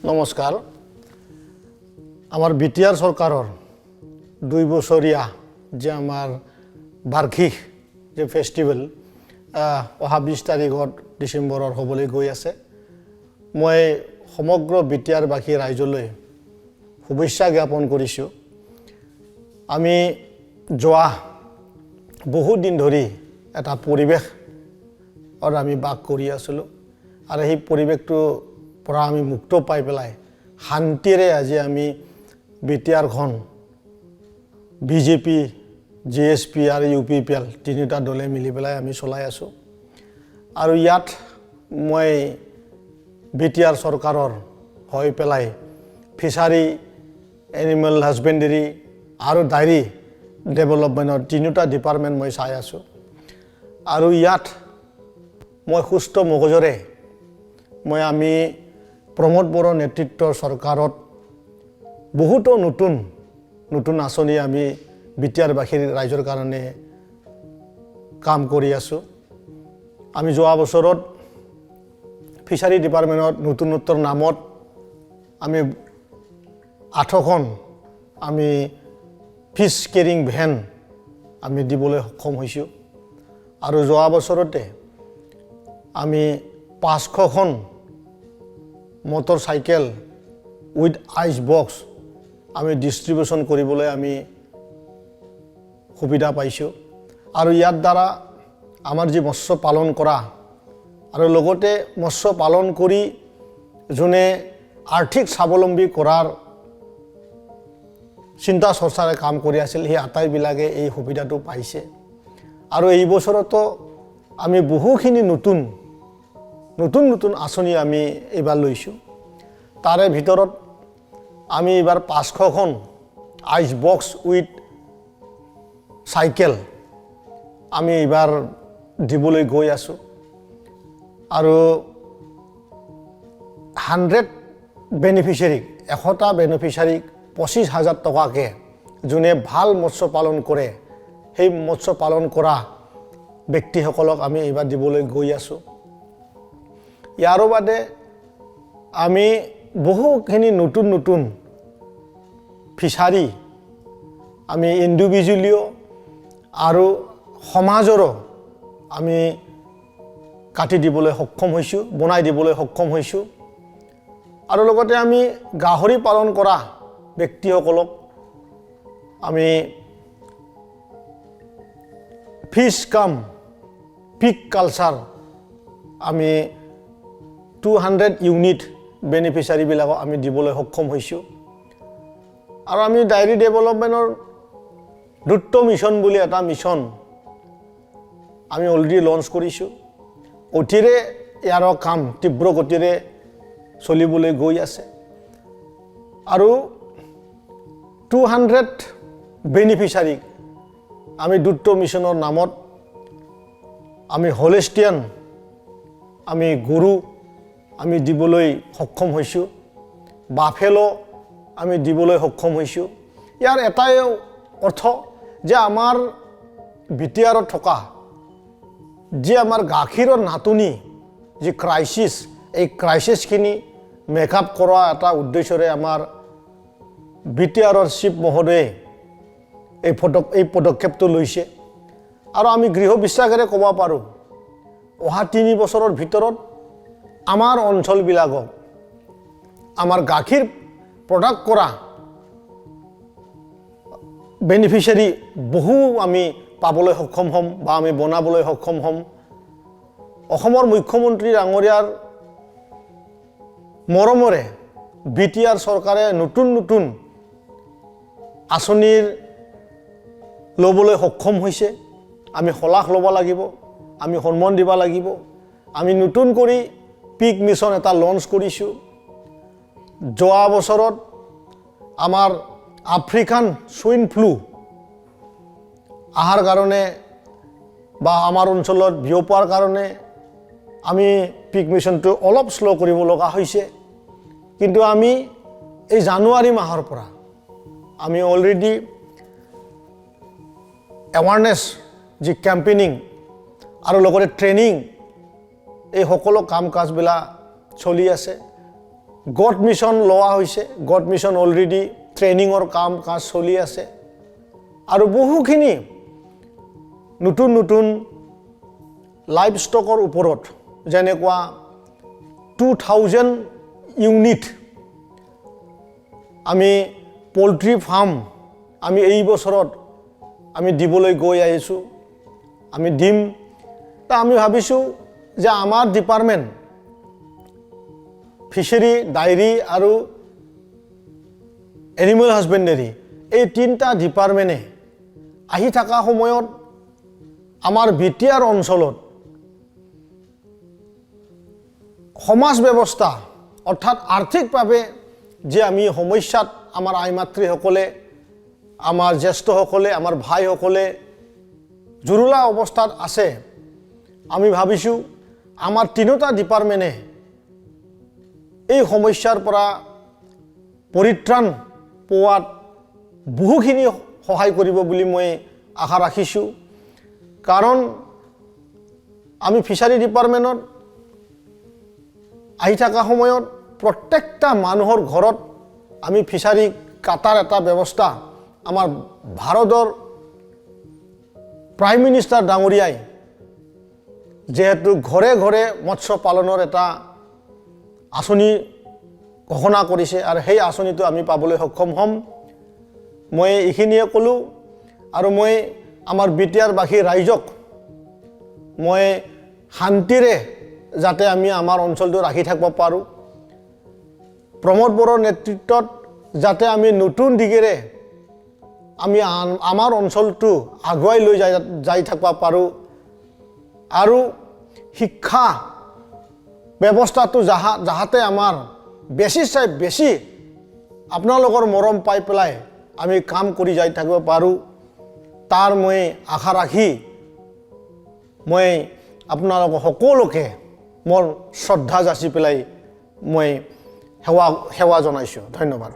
নমস্কাৰ আমাৰ BTR চৰকাৰৰ 2 বছৰীয়া যে আমাৰ বাৰ্ষিক যে ফেষ্টিভেল অহা 20 তাৰিখত ডিসেম্বৰৰ হ'বলৈ গৈ আছে মই সমগ্ৰ BTR বাসী ৰাইজলৈ শুভেচ্ছা জ্ঞাপন কৰিছোঁ আমি যোৱা বহু দিন ধৰি এটা পৰিৱেশ আমি বাস কৰি আছিলোঁ আৰু এই পৰিৱেশটো পৰা আমি মুক্ত পাই পেলাই শান্তিৰে আজি আমি BTR খন বিজেপি JSP আৰু UPPL তিনিটা দলে মিলি পেলাই আমি চলাই আছোঁ আৰু ইয়াত মই BTR চৰকাৰৰ হৈ পেলাই ফিচাৰী এনিমেল হাজবেণ্ডাৰী আৰু ডায়েৰী ডেভেলপমেণ্টৰ তিনিটা ডিপাৰ্টমেণ্ট মই চাই আছোঁ আৰু ইয়াত মই সুস্থ মগজৰে মই আমি প্ৰমোদ বড়োৰ নেতৃত্বৰ চৰকাৰত বহুতো নতুন আঁচনি আমি BTR বাসীৰ ৰাইজৰ কাৰণে কাম কৰি আছোঁ আমি যোৱা বছৰত ফিচাৰী ডিপাৰ্টমেণ্টত নতুনত্বৰ নামত আমি 8খন আমি ফিছ কেৰিং ভেন আমি দিবলৈ সক্ষম হৈছোঁ আৰু যোৱা বছৰতে আমি 500খন মটৰচাইকেল উইথ আইচ বক্স আমি ডিস্ট্ৰিবিউশন কৰিবলৈ আমি সুবিধা পাইছোঁ আৰু ইয়াৰ দ্বাৰা আমাৰ যি মৎস্য পালন কৰা আৰু লগতে মৎস্য পালন কৰি যোনে আৰ্থিক স্বাৱলম্বী কৰাৰ চিন্তা চৰ্চাৰে কাম কৰি আছিল সেই আটাইবিলাকে এই সুবিধাটো পাইছে আৰু এই বছৰতো আমি বহুখিনি নতুন আঁচনি আমি এইবাৰ লৈছোঁ তাৰে ভিতৰত আমি এইবাৰ 500খন আইচ বক্স উইথ চাইকেল আমি এইবাৰ দিবলৈ গৈ আছোঁ আৰু 100 বেনিফিচিয়াৰীক 100টা বেনিফিচিয়াৰীক 25,000 টকাকৈ যোনে ভাল মৎস্য পালন কৰে সেই মৎস্য পালন কৰা ব্যক্তিসকলক আমি এইবাৰ দিবলৈ গৈ আছোঁ ইয়াৰ বাদে আমি বহুখিনি নতুন ফিচাৰী আমি ইণ্ডিভিজুৱেলিও আৰু সমাজৰো আমি কাটি দিবলৈ সক্ষম হৈছোঁ বনাই দিবলৈ সক্ষম হৈছোঁ আৰু লগতে আমি গাহৰি পালন কৰা ব্যক্তিসকলক আমি ফিছ কাম পিক কালচাৰ আমি 200 ইউনিট বেনিফিচিয়াৰীবিলাকক আমি দিবলৈ সক্ষম হৈছোঁ আৰু আমি ডায়েৰী ডেভেলপমেণ্টৰ দ্ৰুত মিছন বুলি এটা মিছন আমি অলৰেডি লঞ্চ কৰিছোঁ অতিৰে ইয়াৰ কাম তীব্ৰ গতিৰে চলিবলৈ গৈ আছে আৰু 200 বেনিফিচিয়াৰীক আমি দ্ৰুত মিছনৰ নামত আমি হলিষ্টিয়ান আমি গৰু আমি দিবলৈ সক্ষম হৈছোঁ বাফেলো আমি দিবলৈ সক্ষম হৈছোঁ ইয়াৰ এটাই অৰ্থ যে আমাৰ BTRত থকা যে আমাৰ গাখীৰৰ নাটনি যে ক্ৰাইচিছ এই ক্ৰাইচিছখিনি মেকআপ কৰা এটা উদ্দেশ্যৰে আমাৰ BTRৰ চিফ মহোদয়ে এই পদক্ষেপটো লৈছে আৰু আমি গৃহ বিশ্বাসেৰে ক'ব পাৰোঁ অহা 3 বছৰৰ ভিতৰত আমাৰ অঞ্চলবিলাকক আমাৰ গাখীৰ প্ৰডাক্ট কৰা বেনিফিচিয়াৰী বহু আমি পাবলৈ সক্ষম হ'ম বা আমি বনাবলৈ সক্ষম হ'ম অসমৰ মুখ্যমন্ত্ৰী ডাঙৰীয়াৰ মৰমৰে BTR চৰকাৰে নতুন আঁচনিৰ ল'বলৈ সক্ষম হৈছে আমি শলাগ ল'ব লাগিব আমি সন্মান দিব লাগিব আমি নতুন কৰি পিক মিছন এটা লঞ্চ কৰিছোঁ যোৱা বছৰত আমাৰ আফ্ৰিকান সুইন ফ্লু আহাৰ কাৰণে বা আমাৰ অঞ্চলত বিয়পাৰ কাৰণে আমি পিক মিছনটো অলপ স্লো কৰিব লগা হৈছে কিন্তু আমি এই জানুৱাৰী মাহৰ পৰা আমি অলৰেডি এৱাৰনেছ যি কেম্পেইনিং আৰু লগতে ট্ৰেইনিং এই সকলো কাম কাজবিলাক চলি আছে গড মিছন লোৱা হৈছে গড মিছন অলৰেডি ট্ৰেইনিঙৰ কাম কাজ চলি আছে আৰু বহুখিনি নতুন নতুন লাইভ ষ্টকৰ ওপৰত যেনেকুৱা 2000 ইউনিট আমি পোল্ট্ৰি ফাৰ্ম আমি এই বছৰত আমি দিবলৈ গৈ আহিছোঁ আমি দিম তা আমি ভাবিছোঁ যে আমাৰ ডিপাৰ্টমেণ্ট ফিচাৰী ডায়েৰী আৰু এনিমেল হাজবেণ্ডাৰী এই তিনিটা ডিপাৰ্টমেণ্টে আহি থকা সময়ত আমাৰ BTR অঞ্চলত সমাজ ব্যৱস্থা অৰ্থাৎ আৰ্থিকভাৱে যে আমি সমস্যাত আমাৰ আই মাতৃসকলে আমাৰ জ্যেষ্ঠসকলে আমাৰ ভাইসকলে জুৰুলা অৱস্থাত আছে আমি ভাবিছোঁ আমাৰ তিনিটা ডিপাৰ্টমেণ্টে এই সমস্যাৰ পৰা পৰিত্ৰাণ পোৱাত বহুখিনি সহায় কৰিব বুলি মই আশা ৰাখিছোঁ কাৰণ আমি ফিচাৰী ডিপাৰ্টমেণ্টত আহি থকা সময়ত প্ৰত্যেকটা মানুহৰ ঘৰত আমি ফিচাৰী কাটাৰ এটা ব্যৱস্থা আমাৰ ভাৰতৰ প্ৰাইম মিনিষ্টাৰ ডাঙৰীয়াই যেহেতু ঘৰে ঘৰে মৎস্য পালনৰ এটা আঁচনি ঘোষণা কৰিছে আৰু সেই আঁচনিটো আমি পাবলৈ সক্ষম হ'ম মই এইখিনিয়ে ক'লোঁ আৰু মই আমাৰ BTR-বাসী ৰাইজক মই শান্তিৰে যাতে আমি আমাৰ অঞ্চলটো ৰাখি থাকিব পাৰোঁ প্ৰমোদ বড়োৰ নেতৃত্বত যাতে আমি নতুন দিগেৰে আমি আমাৰ অঞ্চলটো আগুৱাই লৈ যাই থাকিব পাৰোঁ আৰু শিক্ষা ব্যৱস্থাটো যাহাতে আমাৰ বেছি চাই বেছি আপোনালোকৰ মৰম পাই পেলাই আমি কাম কৰি যাই থাকিব পাৰোঁ তাৰ মই আশা ৰাখি মই আপোনালোক সকলোকে মোৰ শ্ৰদ্ধা যাচি পেলাই মই সেৱা জনাইছোঁ ধন্যবাদ